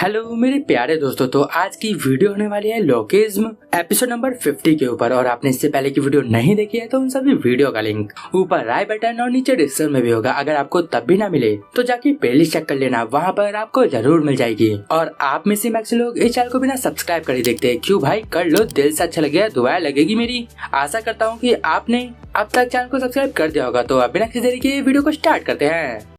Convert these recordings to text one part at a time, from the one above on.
Hello मेरे प्यारे दोस्तों, तो आज की वीडियो होने वाली है लोकेज्म एपिसोड नंबर 50 के ऊपर। और आपने इससे पहले की वीडियो नहीं देखी है तो उन सभी वीडियो का लिंक ऊपर राइट बटन और नीचे डिस्क्रिप्शन में भी होगा। अगर आपको तब भी ना मिले तो जाके प्लेलिस्ट चेक कर लेना, वहाँ पर आपको जरूर मिल जाएगी। और आप में से मैक्स लोग इस चैनल को बिना सब्सक्राइब करे देखते हैं, क्यों भाई? कर लो, दिल से अच्छा लगे, दुआ लगेगी मेरी। आशा करता हूँ कि आपने अब तक चैनल को सब्सक्राइब कर दिया होगा। तो अब बिना किसी देरी के वीडियो को स्टार्ट करते हैं।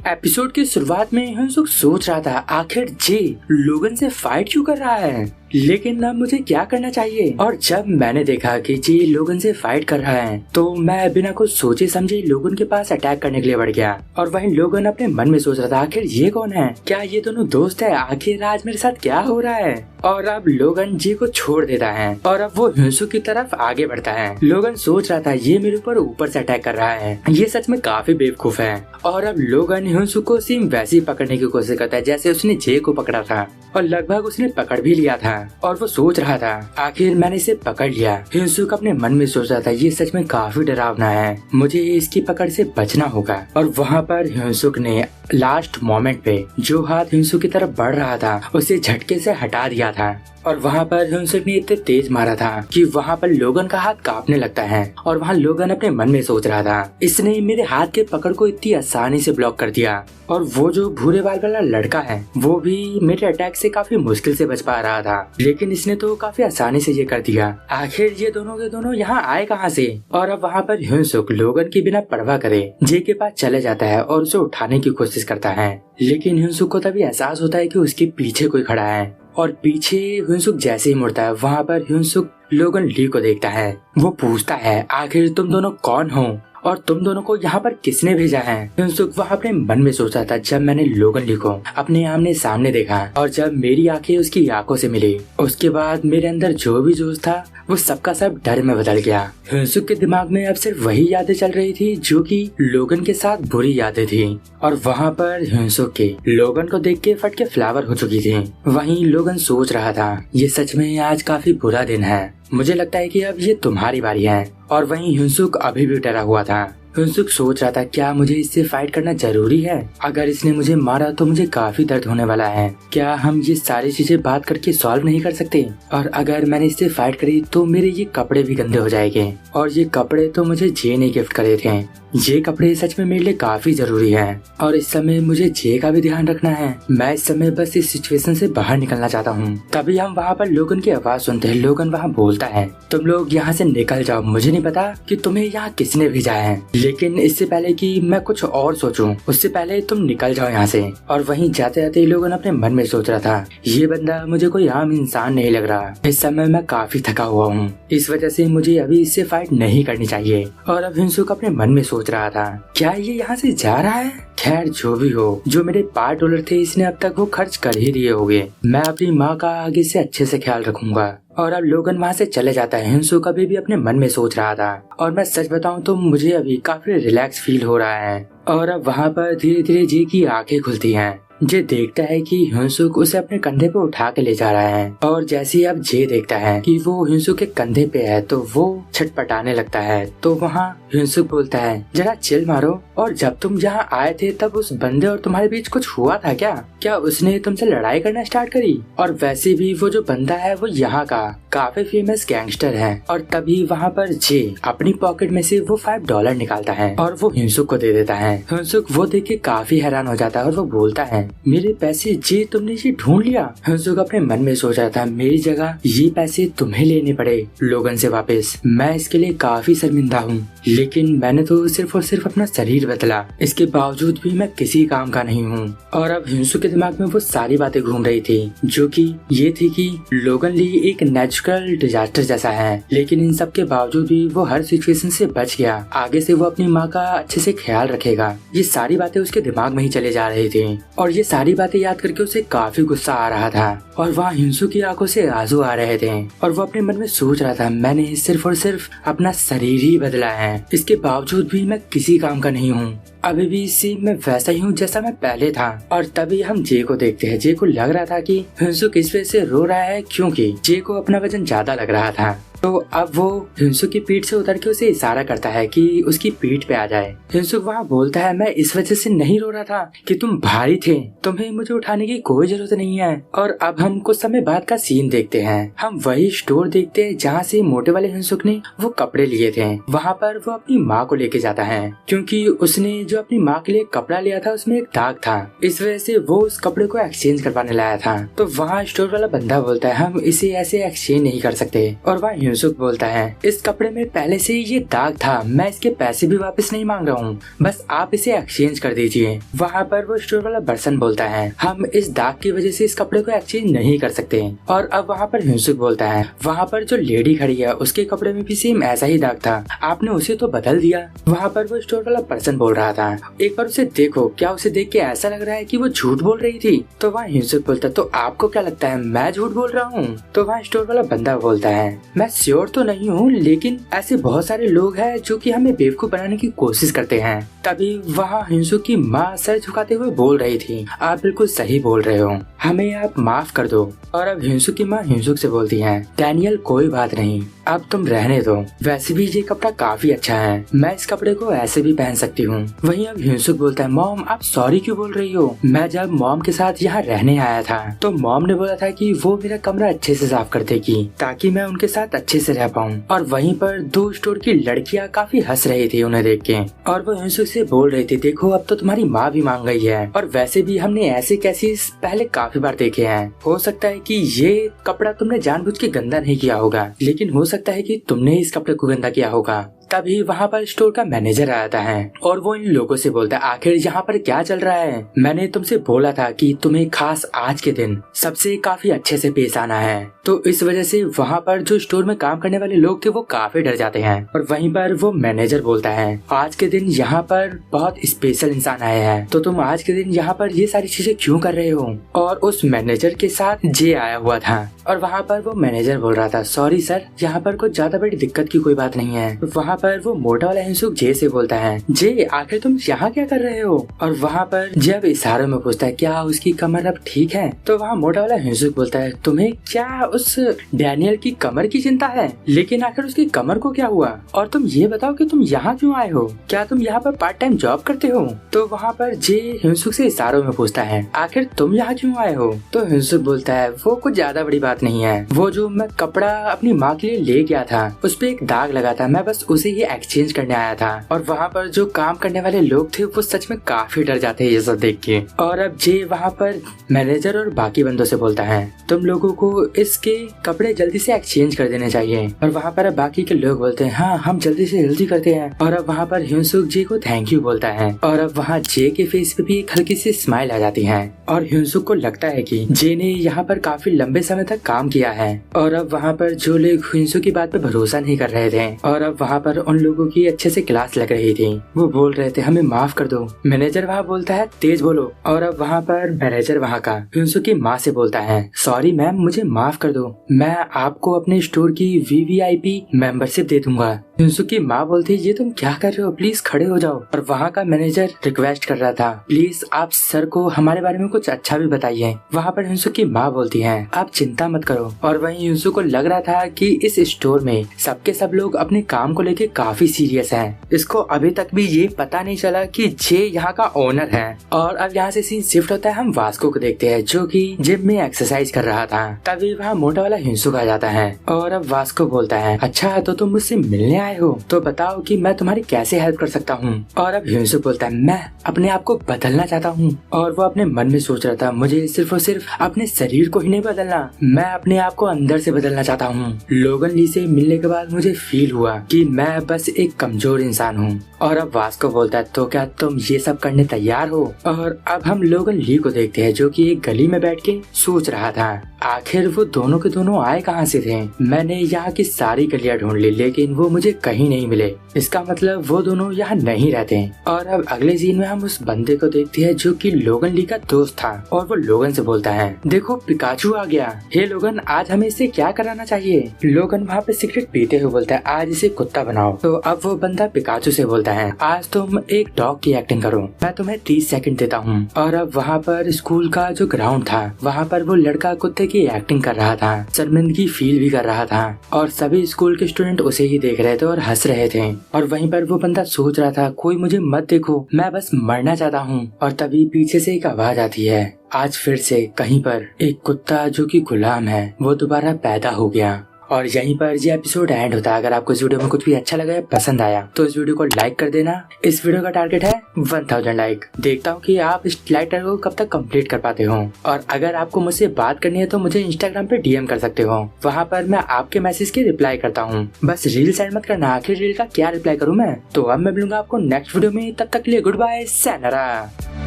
एपिसोड की शुरुआत में हिंसुक सोच रहा था आखिर जे लोगन से फाइट क्यों कर रहा है, लेकिन अब मुझे क्या करना चाहिए। और जब मैंने देखा कि जे लोगन से फाइट कर रहा है तो मैं बिना कुछ सोचे समझे लोगन के पास अटैक करने के लिए बढ़ गया। और वहीं लोगन अपने मन में सोच रहा था आखिर ये कौन है, क्या ये दोनों दोस्त है, आखिर आज मेरे साथ क्या हो रहा है। और अब लोगन जे को छोड़ देता है और अब वो हिंसुक की तरफ आगे बढ़ता है। लोगन सोच रहा था ये मेरे ऊपर से अटैक कर रहा है, ये सच में काफी बेवकूफ है। और अब लोगन हिंसुक को सेम वैसे ही पकड़ने की कोशिश करता है जैसे उसने जे को पकड़ा था, और लगभग उसने पकड़ भी लिया था। और वो सोच रहा था आखिर मैंने इसे पकड़ लिया। हिंसुक अपने मन में सोच रहा था ये सच में काफी डरावना है, मुझे इसकी पकड़ से बचना होगा। और वहाँ पर हिंसुक ने लास्ट मोमेंट पे जो हाथ हिंसुक की तरफ बढ़ रहा था उसे झटके से हटा दिया था। और वहाँ पर हिंसुक ने इतने तेज मारा था कि वहाँ पर लोगन का हाथ कांपने लगता है। और वहाँ लोगन अपने मन में सोच रहा था इसने मेरे हाथ के पकड़ को इतनी आसानी से ब्लॉक कर दिया, और वो जो भूरे बाल वाला लड़का है वो भी मेरे अटैक से काफी मुश्किल से बच पा रहा था, लेकिन इसने तो काफी आसानी से ये कर दिया। आखिर ये दोनों के दोनों यहाँ आए कहाँ से। और अब वहाँ पर हिंसुक लोगन की बिना परवाह करे जे के पास चले जाता है और उसे उठाने की कोशिश करता है, लेकिन हिंसुक को तभी एहसास होता है कि उसके पीछे कोई खड़ा है। और पीछे हिंसुक जैसे ही मुड़ता है वहाँ पर हिंसुक लोगन ली को देखता है। वो पूछता है आखिर तुम दोनों कौन हो और तुम दोनों को यहाँ पर किसने भेजा है। हिंसुक वहाँ अपने मन में सोचा था जब मैंने लोगन ली को अपने आमने सामने देखा और जब मेरी आंखें उसकी आंखों से मिली, उसके बाद मेरे अंदर जो भी जोश था वो सबका सब डर में बदल गया। हिंसुक के दिमाग में अब सिर्फ वही यादें चल रही थी जो कि लोगन के साथ बुरी यादें थी। और वहाँ पर हिंसुक के लोगन को देख के फट के फ्लावर हो चुकी थी। वहीं लोगन सोच रहा था ये सच में आज काफी बुरा दिन है, मुझे लगता है कि अब ये तुम्हारी बारी है। और वहीं हिंसुक अभी भी डरा हुआ था। हिंसुक सोच रहा था क्या मुझे इससे फाइट करना जरूरी है, अगर इसने मुझे मारा तो मुझे काफी दर्द होने वाला है, क्या हम ये सारी चीजें बात करके सॉल्व नहीं कर सकते। और अगर मैंने इससे फाइट करी तो मेरे ये कपड़े भी गंदे हो जाएंगे, और ये कपड़े तो मुझे जे ने गिफ्ट करे थे, ये कपड़े सच में मेरे लिए काफी जरूरी है। और इस समय मुझे जे का भी ध्यान रखना है, मैं इस समय बस इस सिचुएशन से बाहर निकलना चाहता हूँ। तभी हम वहाँ पर लोगन की आवाज सुनते हैं। लोगन वहाँ बोलता है तुम लोग यहाँ से निकल जाओ, मुझे नहीं पता कि तुम्हें यहाँ किसने भेजा है, लेकिन इससे पहले कि मैं कुछ और सोचूं उससे पहले तुम निकल जाओ यहाँ से। और वहीं जाते जाते लोगन अपने मन में सोच रहा था ये बंदा मुझे कोई आम इंसान नहीं लग रहा, इस समय मैं काफी थका हुआ हूँ, इस वजह से मुझे अभी इससे फाइट नहीं करनी चाहिए। और अब हिंसुक अपने मन में सोच रहा था क्या ये यहाँ से जा रहा है। खैर जो भी हो, जो मेरे $5 थे इसने अब तक वो खर्च कर ही दिए होंगे, मैं अपनी माँ का आगे से अच्छे से ख्याल रखूंगा। और अब लोगन वहाँ से चले जाता है। हिंसुक अभी भी अपने मन में सोच रहा था, और मैं सच बताऊं तो मुझे अभी काफी रिलैक्स फील हो रहा है। और अब वहाँ पर धीरे धीरे जे की आंखें खुलती हैं। जे देखता है कि हिंसुक उसे अपने कंधे पे उठा के ले जा रहा है, और जैसे ही अब जे देखता है कि वो हिंसुक के कंधे पे है तो वो छटपटाने लगता है। तो वहाँ हिंसुक बोलता है जरा चिल मारो, और जब तुम यहाँ आए थे तब उस बंदे और तुम्हारे बीच कुछ हुआ था क्या उसने तुमसे लड़ाई करना स्टार्ट करी। और वैसे भी वो जो बंदा है वो यहाँ का काफी फेमस गैंगस्टर है। और तभी वहाँ पर जे अपनी पॉकेट में से वो $5 निकालता है और वो हिंसुक को दे देता है। हिंसुक वो देख के काफी हैरान हो जाता है और वो बोलता है मेरे पैसे जे तुमने ये ढूंढ लिया। हिंसुक अपने मन में सोच रहा था मेरी जगह ये पैसे तुम्हें लेने पड़े लोगन से वापस, मैं इसके लिए काफी शर्मिंदा हूँ, लेकिन मैंने तो सिर्फ और सिर्फ अपना शरीर बदला, इसके बावजूद भी मैं किसी काम का नहीं हूँ। और अब हिंसुक के दिमाग में वो सारी बातें घूम रही थी जो कि ये थी कि लोगन ली एक नेचुरल डिजास्टर जैसा है, लेकिन इन सब के बावजूद भी वो हर सिचुएशन से बच गया, आगे से वो अपनी माँ का अच्छे से ख्याल रखेगा। ये सारी बातें उसके दिमाग में ही चले जा रही थी, और ये सारी बातें याद करके उसे काफी गुस्सा आ रहा था। और वहाँ हिंसुक की आंखों से आंसू आ रहे थे, और वो अपने मन में सोच रहा था मैंने सिर्फ और सिर्फ अपना शरीर ही बदला है, इसके बावजूद भी मैं किसी काम का नहीं हूँ, अभी भी सेम मैं वैसा ही हूँ जैसा मैं पहले था। और तभी हम जे को देखते हैं। जे को लग रहा था कि हिंसुक इस वजह से रो रहा है क्योंकि जे को अपना वजन ज्यादा लग रहा था। तो अब वो हिंसुक की पीठ से उतर के उसे इशारा करता है कि उसकी पीठ पे आ जाए। हिंसुक वहाँ बोलता है, मैं इस वजह से नहीं रो रहा था कि तुम भारी थे, तुम्हें मुझे उठाने की कोई जरूरत नहीं है। और अब हम कुछ समय बाद का सीन देखते हैं। हम वही स्टोर देखते हैं जहाँ से मोटे वाले हिंसुक ने वो कपड़े लिए थे। वहाँ पर वो अपनी माँ को लेके जाता है, क्योंकि उसने जो अपनी माँ के लिए कपड़ा लिया था उसमें एक दाग था, इस वजह से वो उस कपड़े को एक्सचेंज करवाने लाया था। तो वहाँ स्टोर वाला बंदा बोलता है, हम इसे ऐसे एक्सचेंज नहीं कर सकते। और वहाँ हिंसुक बोलता है, इस कपड़े में पहले से ये दाग था, मैं इसके पैसे भी वापस नहीं मांग रहा हूँ, बस आप इसे एक्सचेंज कर दीजिए। वहाँ पर वो स्टोर वाला पर्सन बोलता है, हम इस दाग की वजह से इस कपड़े को एक्सचेंज नहीं कर सकते। और अब वहाँ पर हिंसुक बोलता है, वहाँ पर जो लेडी खड़ी है उसके कपड़े में भी सेम ऐसा ही दाग था, आपने उसे तो बदल दिया। वहाँ पर वो स्टोर वाला पर्सन बोल रहा था, एक बार उसे देखो, क्या उसे देख के ऐसा लग रहा है कि वो झूठ बोल रही थी। तो वहाँ हिंसुक बोलता है, तो आपको क्या लगता है मैं झूठ बोल रहा हूँ? तो वहाँ स्टोर वाला बंदा बोलता है, मैं श्योर तो नहीं हूँ, लेकिन ऐसे बहुत सारे लोग हैं जो कि हमें बेवकूफ बनाने की कोशिश करते हैं। तभी वहाँ हिंसुक की माँ सर झुकाते हुए बोल रही थी, आप बिल्कुल सही बोल रहे हो, हमें आप माफ कर दो। और अब हिंसुक की माँ हिंसुक से बोलती है, डैनियल कोई बात नहीं, अब तुम रहने दो, वैसे भी ये कपड़ा काफी अच्छा है, मैं इस कपड़े को ऐसे भी पहन सकती हूँ। वहीं अब हिंसुक बोलता है, मॉम आप सॉरी क्यों बोल रही हो? मैं जब मॉम के साथ यहाँ रहने आया था तो मॉम ने बोला था कि वो मेरा कमरा अच्छे से साफ कर देगी ताकि मैं उनके साथ अच्छे से रह पाऊँ। और वहीं पर दो स्टोर की लड़कियाँ काफी हंस रही थी उन्हें देख के, और वो हिंसुक से बोल रही थी, देखो अब तो तुम्हारी माँ भी मान गई है, और वैसे भी हमने ऐसे केसेस पहले काफी बार देखे हैं, हो सकता है कि ये कपड़ा तुमने जानबूझ के गंदा नहीं किया होगा, लेकिन हो सकता है कि तुमने इस कपड़े को गंदा किया होगा। तभी वहाँ पर स्टोर का मैनेजर आता है और वो इन लोगों से बोलता है, आखिर यहाँ पर क्या चल रहा है? मैंने तुमसे बोला था कि तुम्हें खास आज के दिन सबसे काफी अच्छे से पेश आना है। तो इस वजह से वहाँ पर जो स्टोर में काम करने वाले लोग थे वो काफी डर जाते हैं। और वहीं पर वो मैनेजर बोलता है, आज के दिन यहाँ पर बहुत स्पेशल इंसान आए हैं, तो तुम आज के दिन यहाँ पर ये सारी चीजें क्यों कर रहे हो? और उस मैनेजर के साथ जे आया हुआ था और वहाँ पर वो मैनेजर बोल रहा था, सॉरी सर, यहाँ पर कुछ ज्यादा बड़ी दिक्कत की कोई बात नहीं है। वहाँ पर वो मोटा वाला हिंसुक जे से बोलता है, जे आखिर तुम यहाँ क्या कर रहे हो? और वहाँ पर जब इशारों में पूछता है, क्या उसकी कमर अब ठीक है? तो वहाँ मोटा वाला हिंसुक बोलता है, तुम्हें क्या उस डैनियल की कमर की चिंता है? लेकिन आखिर उसकी कमर को क्या हुआ? और तुम ये बताओ कि तुम यहाँ क्यों आए हो? क्या तुम यहाँ पर पार्ट टाइम जॉब करते हो? तो वहाँ पर जे हिंसुक से इशारों में पूछता है, आखिर तुम यहाँ क्यों आए हो? तो हिंसुक बोलता है, वो कुछ ज्यादा बड़ी बात नहीं है, वो जो मैं कपड़ा अपनी माँ के लिए ले गया था उस पे एक दाग लगा था, मैं बस उसे ही एक्सचेंज करने आया था। और वहाँ पर जो काम करने वाले लोग थे वो सच में काफी डर जाते हैं ये सब देख के। और अब जे वहाँ पर मैनेजर और बाकी बंदों से बोलता है, तुम लोगों को इसके कपड़े जल्दी से एक्सचेंज कर देने चाहिए। और वहाँ पर बाकी के लोग बोलते हैं, हाँ हम जल्दी से जल्दी करते हैं। और अब वहाँ पर हिंसुक जे को थैंक यू बोलता है और अब वहाँ जे के फेस पे भी एक हल्की सी स्माइल आ जाती है और हिंसुक को लगता है कि जे ने यहाँ पर काफी लंबे समय तक काम किया है। और अब वहाँ पर जो लोग हिंसुक की बात पे भरोसा नहीं कर रहे थे और अब वहाँ पर उन लोगों की अच्छे से क्लास लग रही थी, वो बोल रहे थे, हमें माफ कर दो। मैनेजर वहाँ बोलता है, तेज बोलो। और अब वहाँ पर मैनेजर वहाँ का हिंसुक की माँ से बोलता है, सॉरी मैम, मुझे माफ कर दो, मैं आपको अपने स्टोर की VVIP मेंबरशिप दे दूंगा। हिंसुक की माँ बोलती है, ये तुम क्या कर रहे हो, प्लीज खड़े हो जाओ। और वहाँ का मैनेजर रिक्वेस्ट कर रहा था, प्लीज आप सर को हमारे बारे में कुछ अच्छा भी बताइए। वहाँ पर हिंसुक की माँ बोलती है, आप चिंता मत करो। और वहीं हिंसुक को लग रहा था कि इस स्टोर में सबके सब लोग अपने काम को लेके काफी सीरियस हैं। इसको अभी तक भी ये पता नहीं चला कि जे यहाँ का ओनर है। और अब यहाँ से सीन शिफ्ट होता है, हम वास्को को देखते हैं जो कि जिम में एक्सरसाइज कर रहा था। तभी वहाँ मोटा वाला हिंसुक आ जाता है और अब वास्को बोलता है, अच्छा तो तुम मुझसे मिलने आए हो, तो बताओ कि मैं तुम्हारी कैसे हेल्प कर सकता हूँ। और अब हिंसुक बोलता है, मैं अपने आप को बदलना चाहता हूँ। और वो अपने मन में सोच रहा था, मुझे सिर्फ और सिर्फ अपने शरीर को ही नहीं बदलना, मैं अपने आप को अंदर से बदलना चाहता हूँ। लोगन ली से मिलने के बाद मुझे फील हुआ कि मैं बस एक कमजोर इंसान हूँ। और अब वास्को बोलता है, तो क्या तुम ये सब करने तैयार हो? और अब हम लोगन ली को देखते हैं जो कि एक गली में बैठ के सोच रहा था, आखिर वो दोनों के दोनों आए कहाँ से थे? मैंने यहाँ की सारी गलियां ढूंढ ली लेकिन वो मुझे कहीं नहीं मिले, इसका मतलब वो दोनों यहाँ नहीं रहते। और अब अगले सीन में हम उस बंदे को देखते हैं जो कि लोगन ली का दोस्त था और वो लोगन से बोलता है, देखो पिकाचू आ गया, हे लोगन आज हमें इसे क्या कराना चाहिए? लोगन वहाँ पे सिगरेट पीते हुए बोलता है, आज इसे कुत्ता बनाओ। बनाओ। तो अब वो बंदा पिकाचू से बोलता है आज तुम एक डॉग की एक्टिंग करो, मैं तुम्हें 30 सेकंड देता हूँ। और अब वहाँ पर स्कूल का जो ग्राउंड था वहाँ पर वो लड़का कुत्ते की एक्टिंग कर रहा था, शर्मिंदगी फील भी कर रहा था और सभी स्कूल के स्टूडेंट उसे ही देख रहे थे और हंस रहे थे। और वहीं पर वो बंदा सोच रहा था कोई मुझे मत देखो, मैं बस मरना चाहता हूँ। और तभी पीछे से एक आवाज आती है, आज फिर से कहीं पर एक कुत्ता जो कि गुलाम है वो दोबारा पैदा हो गया। और यहीं पर ये एपिसोड एंड होता है। अगर आपको इस वीडियो में कुछ भी अच्छा लगा या पसंद आया तो इस वीडियो को लाइक कर देना। इस वीडियो का टारगेट है 1000 लाइक। देखता हूँ कि आप इस लाइक टारगेट को कब तक कंप्लीट कर पाते हो। और अगर आपको मुझसे बात करनी है तो मुझे इंस्टाग्राम पे डीएम कर सकते हो, वहाँ पर मैं आपके मैसेज की रिप्लाई करता हूँ। बस रील सेंड मत करना, आखिर रील का क्या रिप्लाई करूँ मैं। तो अब मैं मिलूंगा आपको नेक्स्ट वीडियो में, तब तक के लिए गुड बाय, sayonara।